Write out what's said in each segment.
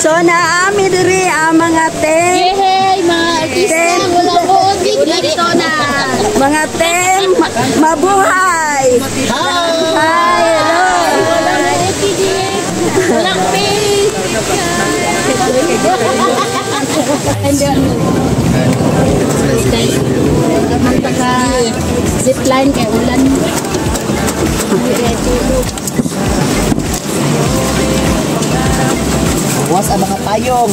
So naami diri ang mga tent. Yehey, mga artista, walang buod dito na. Mga tent, mabuhay. Hi, hello. Walang refugee, walang pay. Zipline kay ulan. Buwas ang mga payong.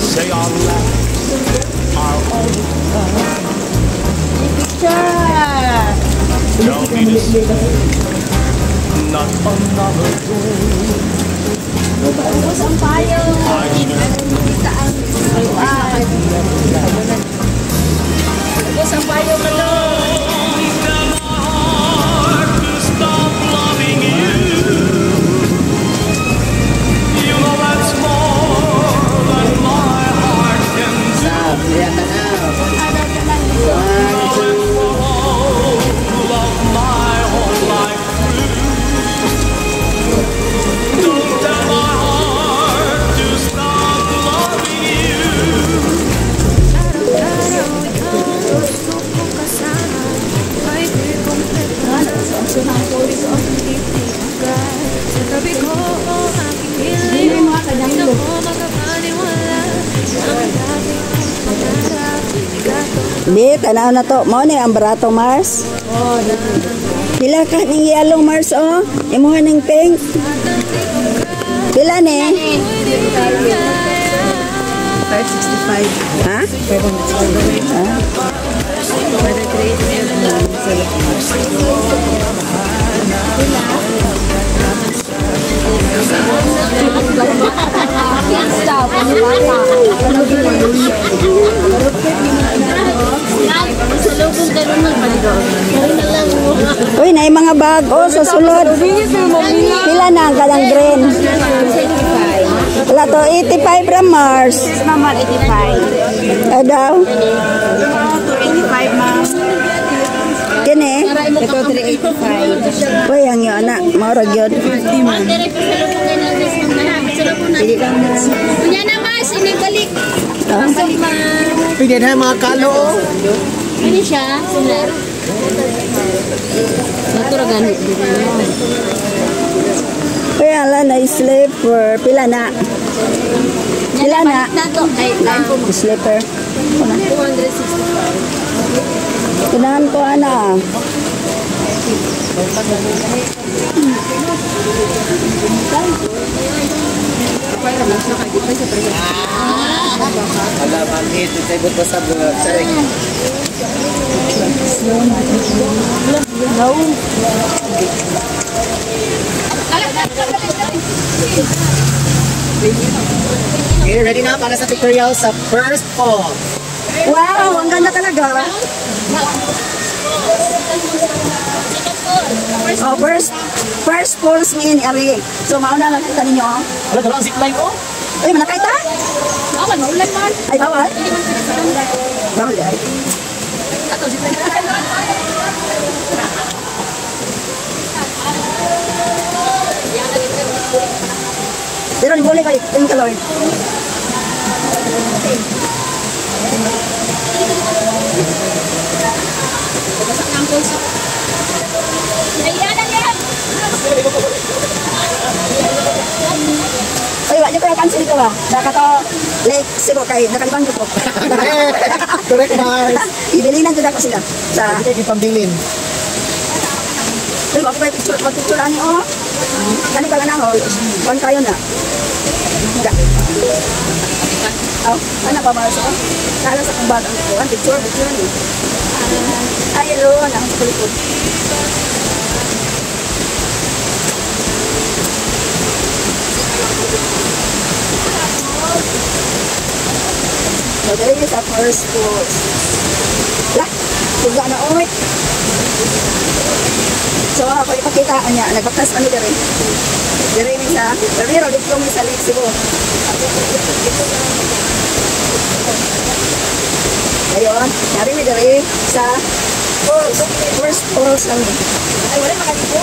Say our lives are all tell me to stay, not another day. Ubus ang payo. Ubus ang payo ka Tell my heart to stop loving you. You know that's more than my heart can do. Love my whole life through. Don't tell my heart to stop loving you. Di, tanaw na to. Mo ni ang Barato Mars. Pila ka ning yellow Mars oh. Imuha ning pink. Pila ni? 565. Ha? 500. Uy, na mga bago sa sulod. Pila na ang kalang green? Wala to, 85 ra Mars. Mama, 85. Daw? 285, ma'am. Kini? Ito, 385. Uy, ang yun na. Maurag yun. 50, ma'am. Sige lang, ma'am. Kunya na, Mars. Inibalik. Ang balik, ma'am. Pwede na mga kalo. Ano siya? Sinar? Naturagan. Uy, ala na slipper. Pila na? Pila na? Slipper. 265. Kinahan ko, ana. Alaman ito, tayo pa sa buwan. Okay, ready na para sa tutorial sa first fall. Wow, ang ganda talaga. Oh, first pulse ni Ari. So, mauna lang kita ninyo. Wala ka lang zipline ko? Ay, manakay ta? Bawal, maulan man. Ay, bawal? Bawal ay. Pero ni boleh kali, tingin ka Lord. Ay, wala ko yung cancel ito ba? Daka to, Lake Cebu kay nakalibang ko. Correct, Mars. Ibilinan ko dako sila. Sa Hindi kayo pambilin. Ay, wag pa picture ani oh. Kani ka na hol. Kuan kayo na. Oh, ana pa Mars oh. Kala sa kumbag ang kuan picture ni. Ay, hello, ana sa kulikod. So, there is a first course. Suga na oy. So ako ipakita niya, nagbaktas pa ni Dere. Dere ni sa, pero dito mo sa Lexibo. Ayun, nari ni Dere sa first oral lang. Ay, wala makalipo.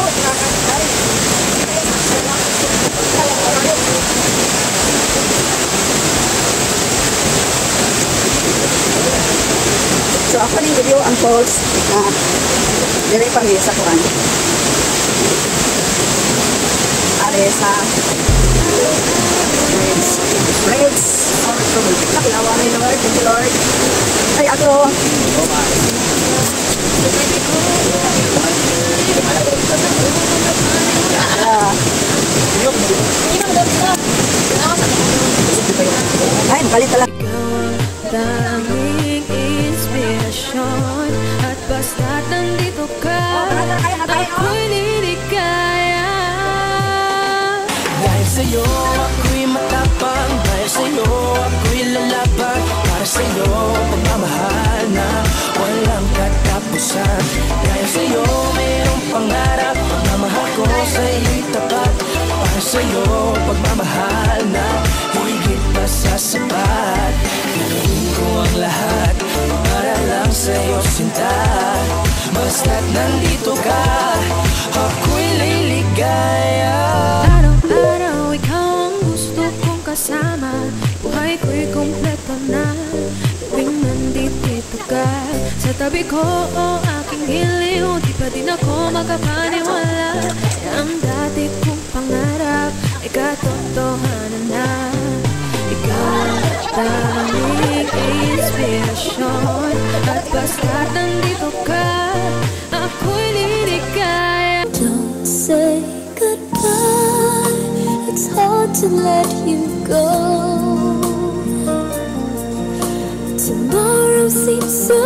So ako ning video ang calls na dire pa sa kuan. Are sa friends. Nakilawa ni Lord, thank you Lord. Ay ako. Ay, balik talaga. Daming inspirasyon at basta't nandito ka, ako'y liligaya. Dahil sa'yo ako'y matapang, dahil sa'yo ako'y lalaban, para sa'yo pagmamahal na walang katapusan. Dahil sa'yo mayroong pangarap, pagmamahal ko sa'yo'y tapat, para sa'yo pagmamahal na higit pa sa sapat. Gagawin ko ang lahat para lang sa'yo sinta, basta't nandito ka, ako'y liligaya. Araw-araw ikaw ang gusto kong kasama, buhay ko'y kumpleto na tuwing nandito ka sa tabi ko, o aking giliw. Di pa din ako makapaniwala na ang dati kong pangarap ay katotohanan na. Ikaw ang daming inspirasyon at basta't nandito ka, ako'y liligaya. Don't say goodbye, it's hard to let you go. Tomorrow seems so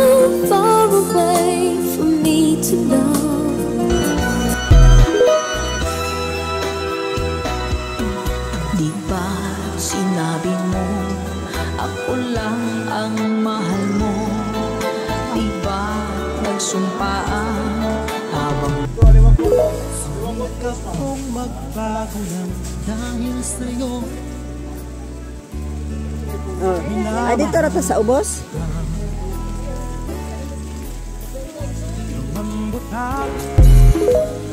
far away for me to know. Di ba sinabi mo ako lang ang mahal mo? Di ba nagsumpaan habang Huwag ka pong magbago lang dahil sa'yo. Ay, dito na to sa ubos.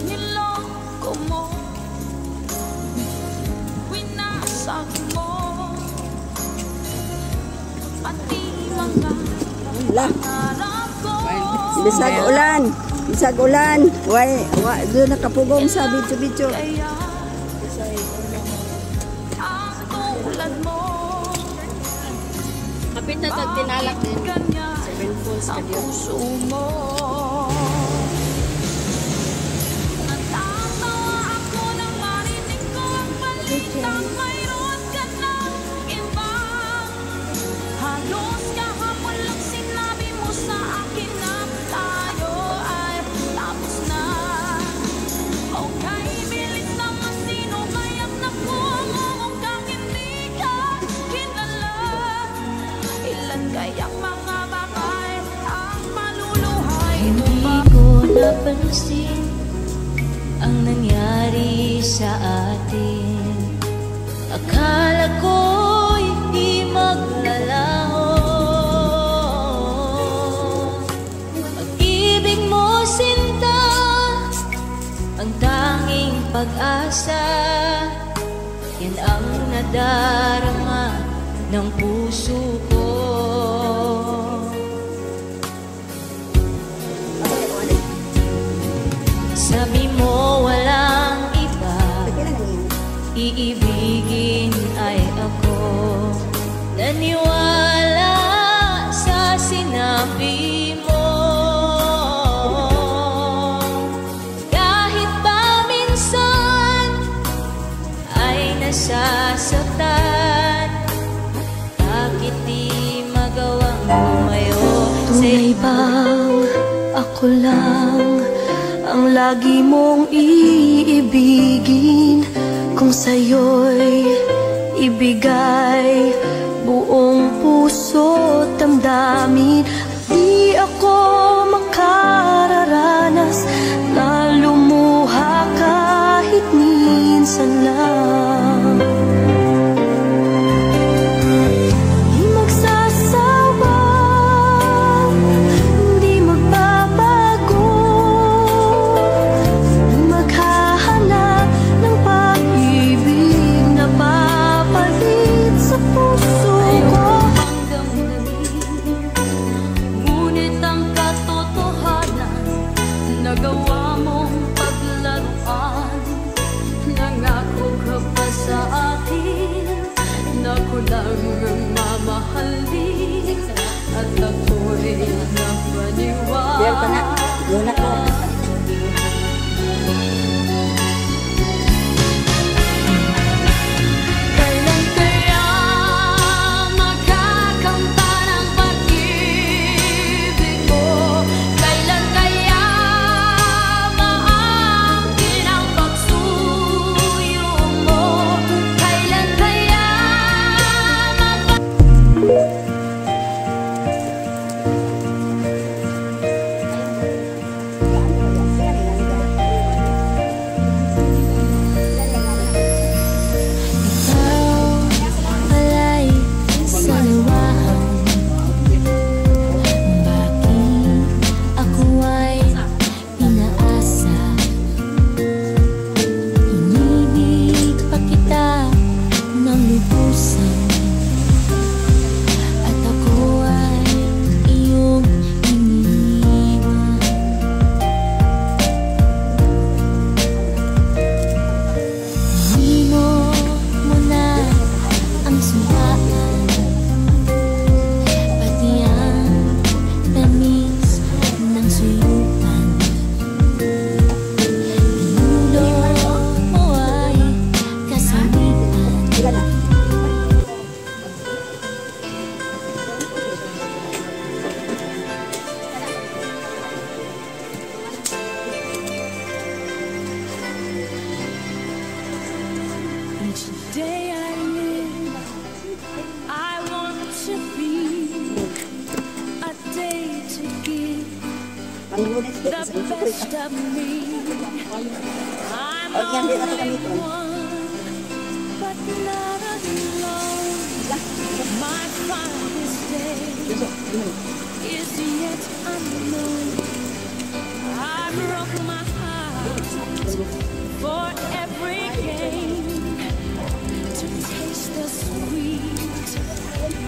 niloko mo, winasak mo, pati mga Lah, harap ko. bisag ulan. Bisag ulan. Doon nakapugong sa video-video. Kaya ang tulad mo, Kapit na tagtinalak din. ganyan 7 falls ka ang dito. puso mo. Natatawa ako nang marinig ko ang balitang mayroon ka ng iba. Halos kahapon lang sinabi mo sa akin na tayo ay tapos na. Okay, bilis naman, sino kaya't nakuha mo kung hindi ka kilala? Ilan kayang mga bakay ang maluluhay mo ba? Hindi ko napansin ang nangyari sa atin. Akala ko'y di maglalaho. Pag-ibig mo, sinta, ang tanging pag-asa. Yan ang nadarama ng puso ko. Sabi mo walang iba, iibigin ay ako. Naniwala sa sinabi mo. Kahit pa minsan ay nasasaktan, bakit di magawang lumayo sa Tunay bang ako lang ang lagi mong iibigin? Kung sa'yo'y ibigay buong puso't damdamin, di ako day I live, I want to be a day to give the best of me. I'm only one, but not alone. My finest day is yet unknown. I broke my heart for every game to taste the sweet.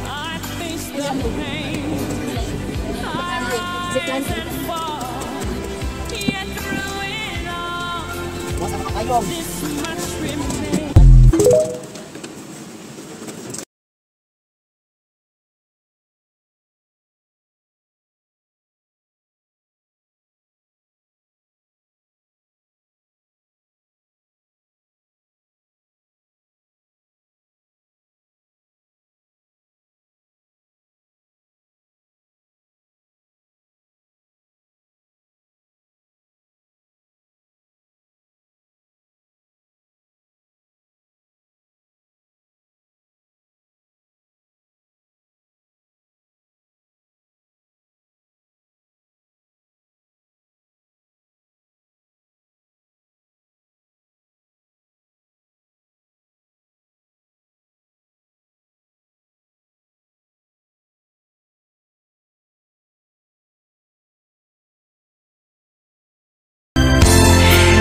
I face the pain. I rise and fall. Yet through it all, this much remains.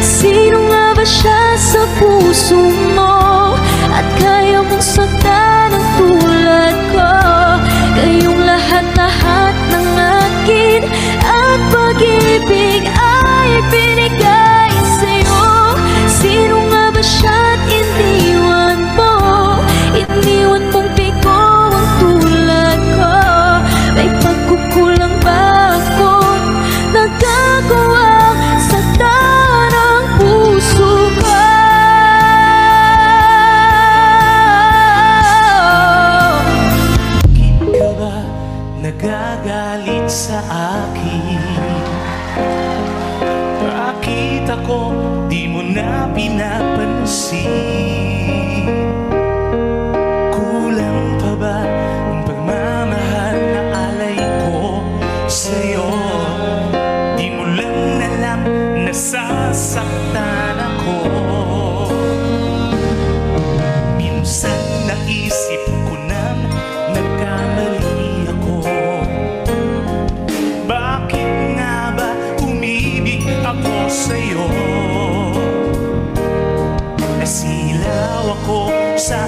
Sino nga ba siya sa puso mo? At kaya mong saktan ang tulad ko? Kayong lahat-lahat ng akin at pag-ibig ay binigay sa'yo. Sino nga ba siya at iniwan mo? Iniwan mong bigo ang tulad ko. May pagkukulang ba akong nagagawa sa tanang puso ko? Bakit ka ba nagagalit sa akin? Bakit ako di mo na pinapansin? Kulang pa ba ang pagmamahal na alay ko sa'yo? Di mo lang alam nasasaktan ako. Minsan naisip ko nang nagkamali ako. Bakit nga ba umibig ako sa'yo? Nasilaw ako sa